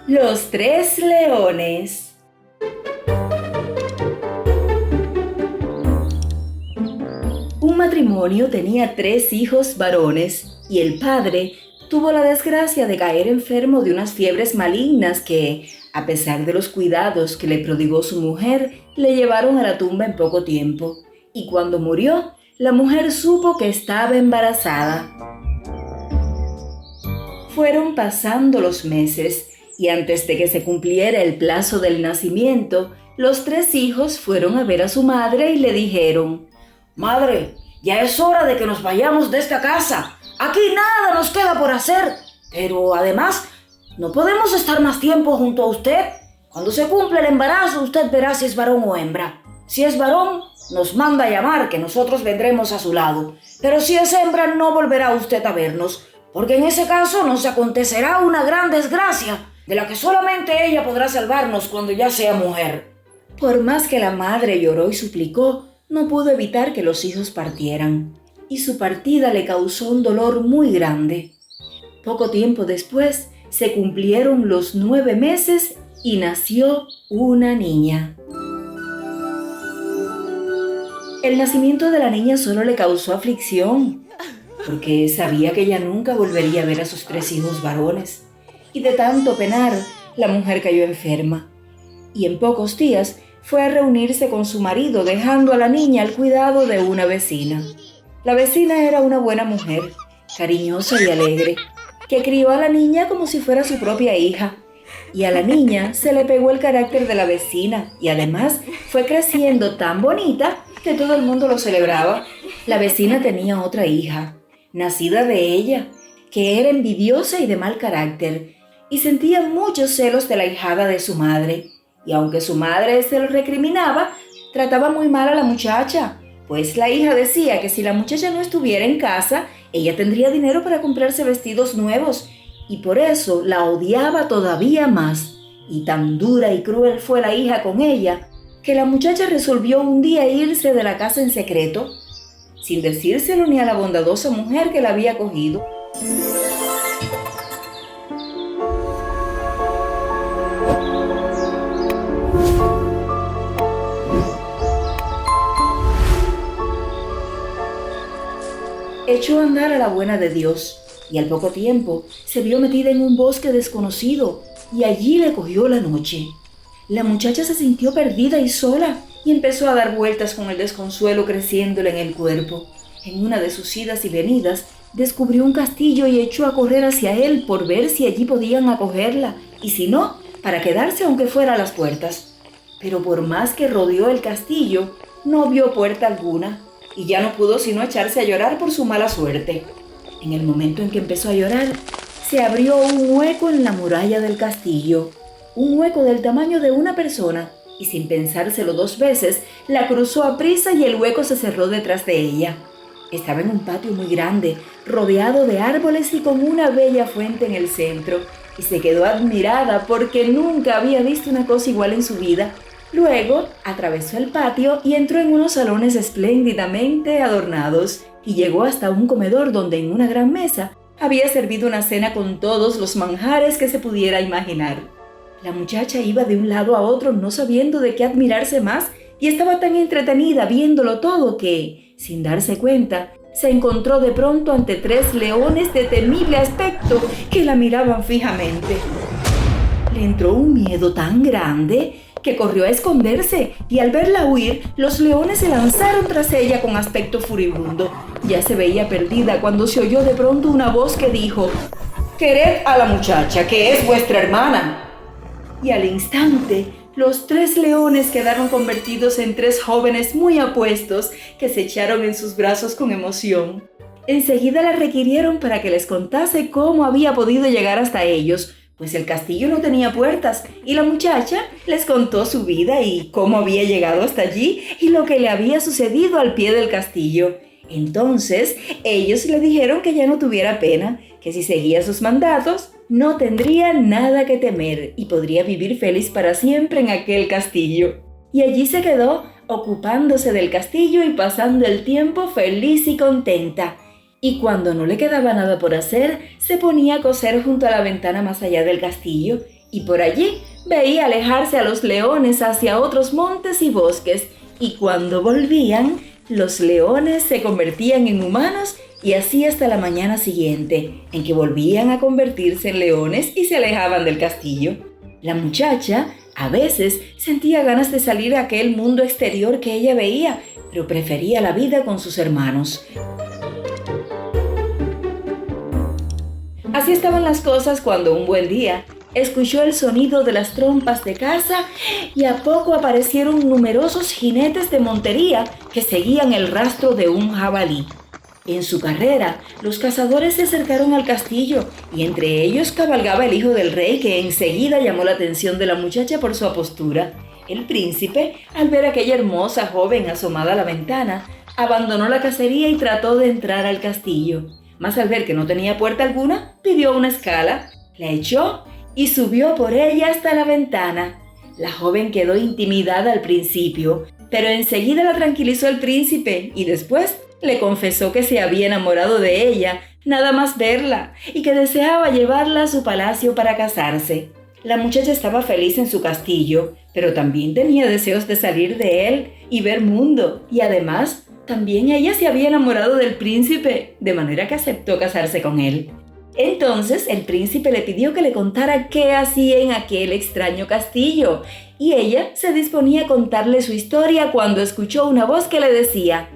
Los tres leones. Un matrimonio tenía 3 hijos varones y el padre tuvo la desgracia de caer enfermo de unas fiebres malignas que, a pesar de los cuidados que le prodigó su mujer, le llevaron a la tumba en poco tiempo. Y cuando murió, la mujer supo que estaba embarazada. Fueron pasando los meses y antes de que se cumpliera el plazo del nacimiento, los 3 hijos fueron a ver a su madre y le dijeron: Madre, ya es hora de que nos vayamos de esta casa. Aquí nada nos queda por hacer. Pero además, no podemos estar más tiempo junto a usted. Cuando se cumpla el embarazo, usted verá si es varón o hembra. Si es varón, nos manda a llamar, que nosotros vendremos a su lado. Pero si es hembra, no volverá usted a vernos, porque en ese caso nos acontecerá una gran desgracia, de la que solamente ella podrá salvarnos cuando ya sea mujer. Por más que la madre lloró y suplicó, no pudo evitar que los hijos partieran, y su partida le causó un dolor muy grande. Poco tiempo después, se cumplieron los 9 meses y nació una niña. El nacimiento de la niña solo le causó aflicción, porque sabía que ella nunca volvería a ver a sus 3 hijos varones, y de tanto penar, la mujer cayó enferma, y en pocos días fue a reunirse con su marido, dejando a la niña al cuidado de una vecina. La vecina era una buena mujer, cariñosa y alegre, que crió a la niña como si fuera su propia hija, y a la niña se le pegó el carácter de la vecina, y además fue creciendo tan bonita que todo el mundo lo celebraba. La vecina tenía otra hija, nacida de ella, que era envidiosa y de mal carácter, y sentía muchos celos de la ahijada de su madre. Y aunque su madre se lo recriminaba, trataba muy mal a la muchacha, pues la hija decía que si la muchacha no estuviera en casa, ella tendría dinero para comprarse vestidos nuevos, y por eso la odiaba todavía más. Y tan dura y cruel fue la hija con ella, que la muchacha resolvió un día irse de la casa en secreto, sin decírselo ni a la bondadosa mujer que la había acogido. Echó a andar a la buena de Dios, y al poco tiempo se vio metida en un bosque desconocido, y allí le cogió la noche. La muchacha se sintió perdida y sola, y empezó a dar vueltas con el desconsuelo creciéndole en el cuerpo. En una de sus idas y venidas, descubrió un castillo y echó a correr hacia él por ver si allí podían acogerla, y si no, para quedarse aunque fuera a las puertas. Pero por más que rodeó el castillo, no vio puerta alguna, y ya no pudo sino echarse a llorar por su mala suerte. En el momento en que empezó a llorar, se abrió un hueco en la muralla del castillo, un hueco del tamaño de una persona, y sin pensárselo 2 veces, la cruzó a prisa y el hueco se cerró detrás de ella. Estaba en un patio muy grande, rodeado de árboles y con una bella fuente en el centro, y se quedó admirada porque nunca había visto una cosa igual en su vida. Luego atravesó el patio y entró en unos salones espléndidamente adornados y llegó hasta un comedor donde en una gran mesa había servido una cena con todos los manjares que se pudiera imaginar. La muchacha iba de un lado a otro no sabiendo de qué admirarse más y estaba tan entretenida viéndolo todo que, sin darse cuenta, se encontró de pronto ante 3 leones de temible aspecto que la miraban fijamente. Le entró un miedo tan grande que corrió a esconderse, y al verla huir, los leones se lanzaron tras ella con aspecto furibundo. Ya se veía perdida cuando se oyó de pronto una voz que dijo: «Quered a la muchacha, que es vuestra hermana». Y al instante, los 3 leones quedaron convertidos en 3 jóvenes muy apuestos que se echaron en sus brazos con emoción. Enseguida la requirieron para que les contase cómo había podido llegar hasta ellos, pues el castillo no tenía puertas, y la muchacha les contó su vida y cómo había llegado hasta allí y lo que le había sucedido al pie del castillo. Entonces ellos le dijeron que ya no tuviera pena, que si seguía sus mandatos no tendría nada que temer y podría vivir feliz para siempre en aquel castillo. Y allí se quedó, ocupándose del castillo y pasando el tiempo feliz y contenta. Y cuando no le quedaba nada por hacer, se ponía a coser junto a la ventana más allá del castillo, y por allí veía alejarse a los leones hacia otros montes y bosques, y cuando volvían, los leones se convertían en humanos y así hasta la mañana siguiente, en que volvían a convertirse en leones y se alejaban del castillo. La muchacha a veces sentía ganas de salir a aquel mundo exterior que ella veía, pero prefería la vida con sus hermanos. Así estaban las cosas cuando un buen día escuchó el sonido de las trompas de caza y a poco aparecieron numerosos jinetes de montería que seguían el rastro de un jabalí. En su carrera, los cazadores se acercaron al castillo y entre ellos cabalgaba el hijo del rey, que enseguida llamó la atención de la muchacha por su apostura. El príncipe, al ver a aquella hermosa joven asomada a la ventana, abandonó la cacería y trató de entrar al castillo. Mas al ver que no tenía puerta alguna, pidió una escala, la echó y subió por ella hasta la ventana. La joven quedó intimidada al principio, pero enseguida la tranquilizó el príncipe y después le confesó que se había enamorado de ella nada más verla y que deseaba llevarla a su palacio para casarse. La muchacha estaba feliz en su castillo, pero también tenía deseos de salir de él y ver mundo, y además también ella se había enamorado del príncipe, de manera que aceptó casarse con él. Entonces el príncipe le pidió que le contara qué hacía en aquel extraño castillo, y ella se disponía a contarle su historia cuando escuchó una voz que le decía: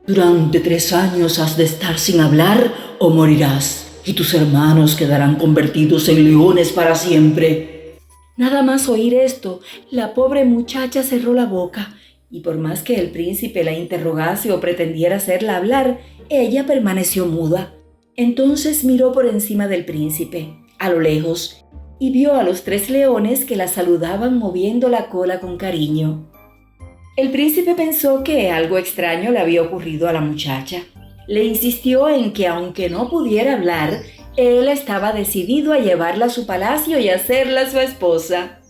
Durante 3 años has de estar sin hablar o morirás, y tus hermanos quedarán convertidos en leones para siempre. Nada más oír esto, la pobre muchacha cerró la boca, y por más que el príncipe la interrogase o pretendiera hacerla hablar, ella permaneció muda. Entonces miró por encima del príncipe, a lo lejos, y vio a los 3 leones que la saludaban moviendo la cola con cariño. El príncipe pensó que algo extraño le había ocurrido a la muchacha. Le insistió en que aunque no pudiera hablar, él estaba decidido a llevarla a su palacio y hacerla su esposa.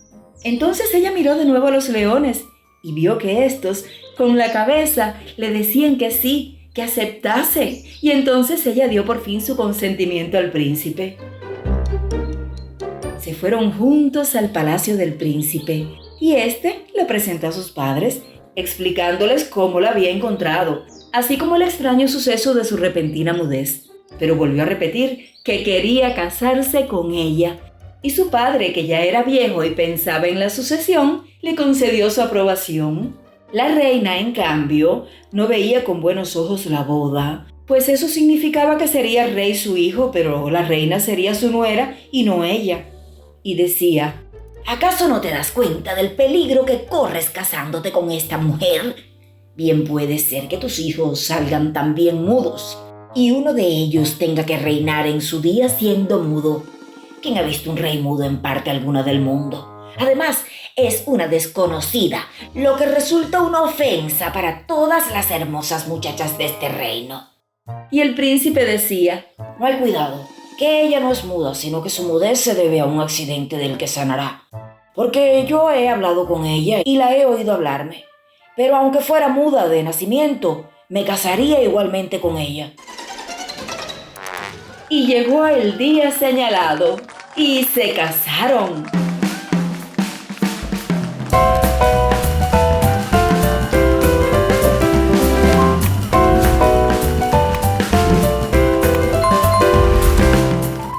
Entonces ella miró de nuevo a los leones y vio que estos, con la cabeza, le decían que sí, que aceptase, y entonces ella dio por fin su consentimiento al príncipe. Se fueron juntos al palacio del príncipe y éste le presentó a sus padres, explicándoles cómo la había encontrado, así como el extraño suceso de su repentina mudez. Pero volvió a repetir que quería casarse con ella, y su padre, que ya era viejo y pensaba en la sucesión, le concedió su aprobación. La reina, en cambio, no veía con buenos ojos la boda, pues eso significaba que sería rey su hijo, pero la reina sería su nuera y no ella. Y decía: ¿acaso no te das cuenta del peligro que corres casándote con esta mujer? Bien puede ser que tus hijos salgan también mudos, y uno de ellos tenga que reinar en su día siendo mudo. ¿Quién ha visto un rey mudo en parte alguna del mundo? Además, es una desconocida, lo que resulta una ofensa para todas las hermosas muchachas de este reino. Y el príncipe decía: no hay cuidado, que ella no es muda, sino que su mudez se debe a un accidente del que sanará. Porque yo he hablado con ella y la he oído hablarme. Pero aunque fuera muda de nacimiento, me casaría igualmente con ella. Y llegó el día señalado y se casaron.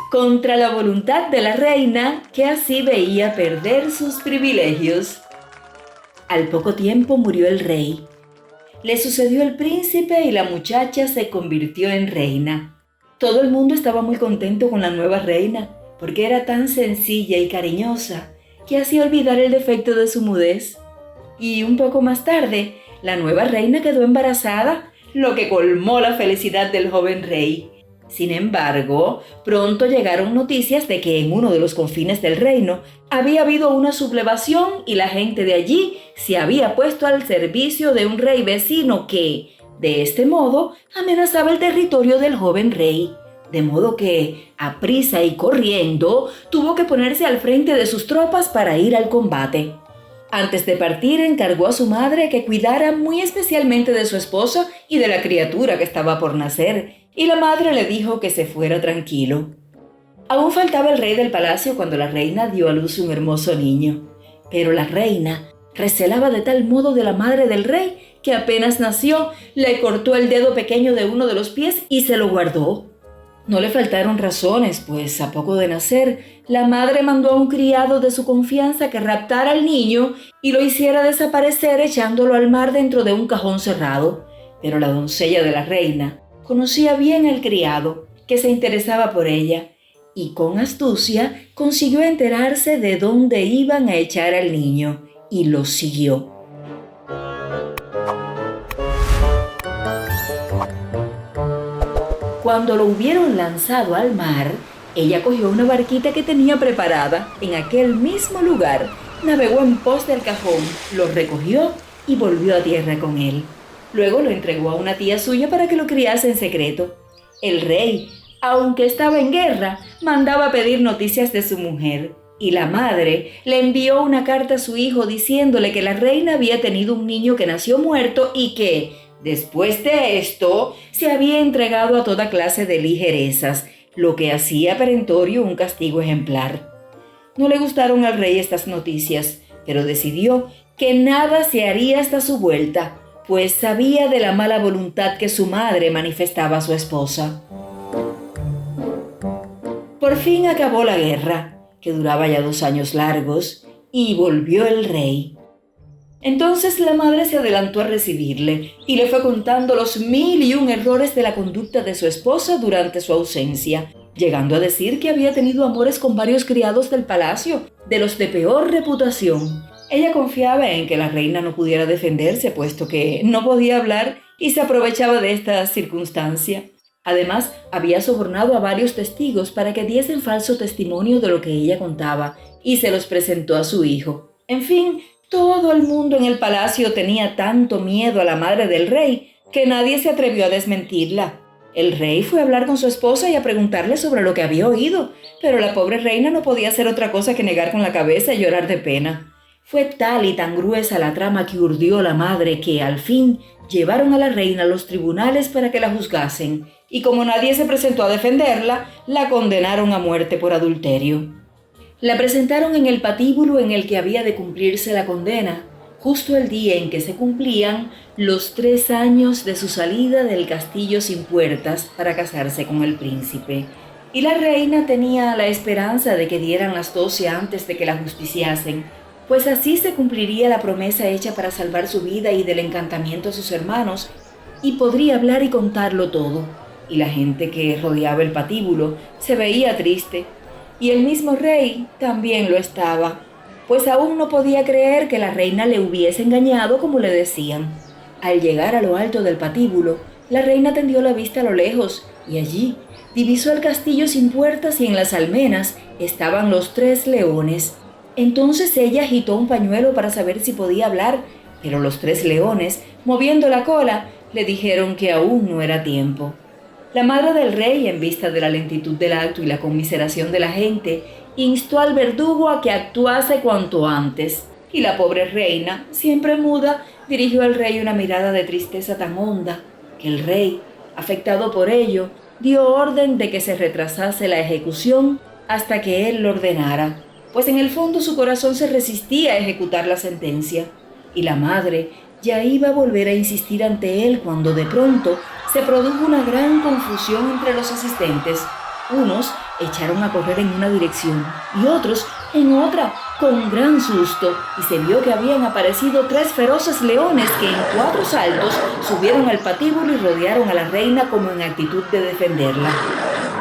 Contra la voluntad de la reina, que así veía perder sus privilegios. Al poco tiempo murió el rey. Le sucedió el príncipe y la muchacha se convirtió en reina. Todo el mundo estaba muy contento con la nueva reina, porque era tan sencilla y cariñosa que hacía olvidar el defecto de su mudez. Y un poco más tarde, la nueva reina quedó embarazada, lo que colmó la felicidad del joven rey. Sin embargo, pronto llegaron noticias de que en uno de los confines del reino había habido una sublevación y la gente de allí se había puesto al servicio de un rey vecino que, de este modo, amenazaba el territorio del joven rey. De modo que, aprisa y corriendo, tuvo que ponerse al frente de sus tropas para ir al combate. Antes de partir, encargó a su madre que cuidara muy especialmente de su esposo y de la criatura que estaba por nacer, y la madre le dijo que se fuera tranquilo. Aún faltaba el rey del palacio cuando la reina dio a luz un hermoso niño. Pero la reina recelaba de tal modo de la madre del rey que apenas nació, le cortó el dedo pequeño de uno de los pies y se lo guardó. No le faltaron razones, pues a poco de nacer, la madre mandó a un criado de su confianza que raptara al niño y lo hiciera desaparecer echándolo al mar dentro de un cajón cerrado. Pero la doncella de la reina conocía bien al criado, que se interesaba por ella, y con astucia consiguió enterarse de dónde iban a echar al niño, y lo siguió. Cuando lo hubieron lanzado al mar, ella cogió una barquita que tenía preparada en aquel mismo lugar, navegó en pos del cajón, lo recogió y volvió a tierra con él. Luego lo entregó a una tía suya para que lo criase en secreto. El rey, aunque estaba en guerra, mandaba pedir noticias de su mujer, y la madre le envió una carta a su hijo diciéndole que la reina había tenido un niño que nació muerto y que, después de esto, se había entregado a toda clase de ligerezas, lo que hacía perentorio un castigo ejemplar. No le gustaron al rey estas noticias, pero decidió que nada se haría hasta su vuelta, pues sabía de la mala voluntad que su madre manifestaba a su esposa. Por fin acabó la guerra, que duraba ya 2 años largos, y volvió el rey. Entonces la madre se adelantó a recibirle y le fue contando los 1001 errores de la conducta de su esposa durante su ausencia, llegando a decir que había tenido amores con varios criados del palacio, de los de peor reputación. Ella confiaba en que la reina no pudiera defenderse, puesto que no podía hablar y se aprovechaba de esta circunstancia. Además, había sobornado a varios testigos para que diesen falso testimonio de lo que ella contaba y se los presentó a su hijo. En fin, todo el mundo en el palacio tenía tanto miedo a la madre del rey que nadie se atrevió a desmentirla. El rey fue a hablar con su esposa y a preguntarle sobre lo que había oído, pero la pobre reina no podía hacer otra cosa que negar con la cabeza y llorar de pena. Fue tal y tan gruesa la trama que urdió la madre que, al fin, llevaron a la reina a los tribunales para que la juzgasen, y como nadie se presentó a defenderla, la condenaron a muerte por adulterio. La presentaron en el patíbulo en el que había de cumplirse la condena, justo el día en que se cumplían los 3 años de su salida del castillo sin puertas para casarse con el príncipe. Y la reina tenía la esperanza de que dieran las 12 antes de que la justiciasen, pues así se cumpliría la promesa hecha para salvar su vida y del encantamiento a sus hermanos, y podría hablar y contarlo todo. Y la gente que rodeaba el patíbulo se veía triste, y el mismo rey también lo estaba, pues aún no podía creer que la reina le hubiese engañado como le decían. Al llegar a lo alto del patíbulo, la reina tendió la vista a lo lejos, y allí divisó el castillo sin puertas y en las almenas estaban los 3 leones. Entonces ella agitó un pañuelo para saber si podía hablar, pero los 3 leones, moviendo la cola, le dijeron que aún no era tiempo. La madre del rey, en vista de la lentitud del acto y la conmiseración de la gente, instó al verdugo a que actuase cuanto antes. Y la pobre reina, siempre muda, dirigió al rey una mirada de tristeza tan honda que el rey, afectado por ello, dio orden de que se retrasase la ejecución hasta que él lo ordenara, pues en el fondo su corazón se resistía a ejecutar la sentencia. Y la madre ya iba a volver a insistir ante él cuando de pronto se produjo una gran confusión entre los asistentes. Unos echaron a correr en una dirección y otros en otra, con gran susto, y se vio que habían aparecido 3 feroces leones que en 4 saltos subieron al patíbulo y rodearon a la reina como en actitud de defenderla.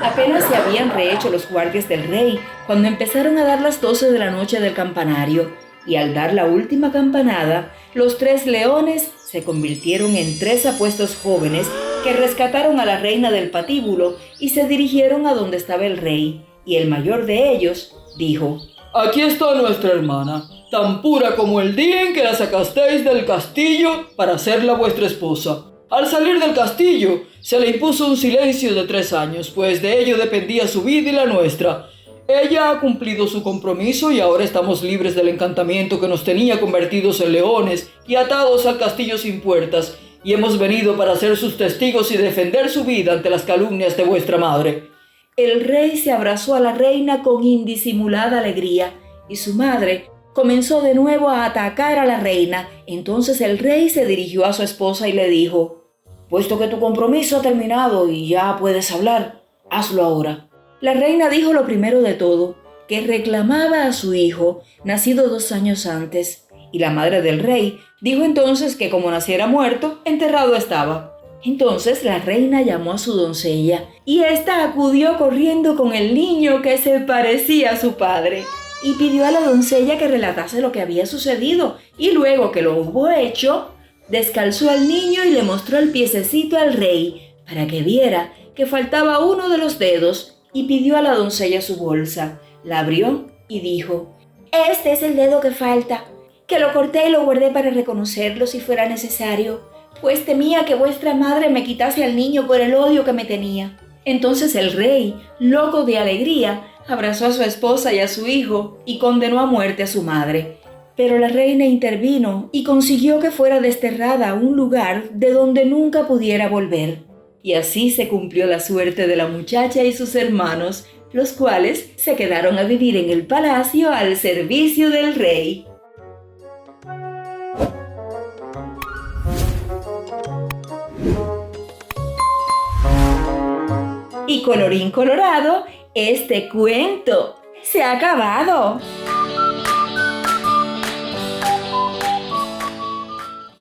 Apenas se habían rehecho los guardias del rey cuando empezaron a dar las 12 de la noche del campanario, y al dar la última campanada, los 3 leones se convirtieron en 3 apuestos jóvenes que rescataron a la reina del patíbulo y se dirigieron a donde estaba el rey, y el mayor de ellos dijo: «Aquí está nuestra hermana, tan pura como el día en que la sacasteis del castillo para hacerla vuestra esposa. Al salir del castillo, se le impuso un silencio de 3 años, pues de ello dependía su vida y la nuestra. Ella ha cumplido su compromiso y ahora estamos libres del encantamiento que nos tenía convertidos en leones y atados al castillo sin puertas, y hemos venido para ser sus testigos y defender su vida ante las calumnias de vuestra madre». El rey se abrazó a la reina con indisimulada alegría y su madre comenzó de nuevo a atacar a la reina. Entonces el rey se dirigió a su esposa y le dijo: puesto que tu compromiso ha terminado y ya puedes hablar, hazlo ahora. La reina dijo lo primero de todo, que reclamaba a su hijo, nacido 2 años antes. Y la madre del rey dijo entonces que como naciera muerto, enterrado estaba. Entonces la reina llamó a su doncella y ésta acudió corriendo con el niño que se parecía a su padre y pidió a la doncella que relatase lo que había sucedido, y luego que lo hubo hecho, descalzó al niño y le mostró el piececito al rey para que viera que faltaba uno de los dedos, y pidió a la doncella su bolsa. La abrió y dijo: este es el dedo que falta, que lo corté y lo guardé para reconocerlo si fuera necesario, pues temía que vuestra madre me quitase al niño por el odio que me tenía. Entonces el rey, loco de alegría, abrazó a su esposa y a su hijo y condenó a muerte a su madre. Pero la reina intervino y consiguió que fuera desterrada a un lugar de donde nunca pudiera volver. Y así se cumplió la suerte de la muchacha y sus hermanos, los cuales se quedaron a vivir en el palacio al servicio del rey. Y colorín colorado, este cuento se ha acabado.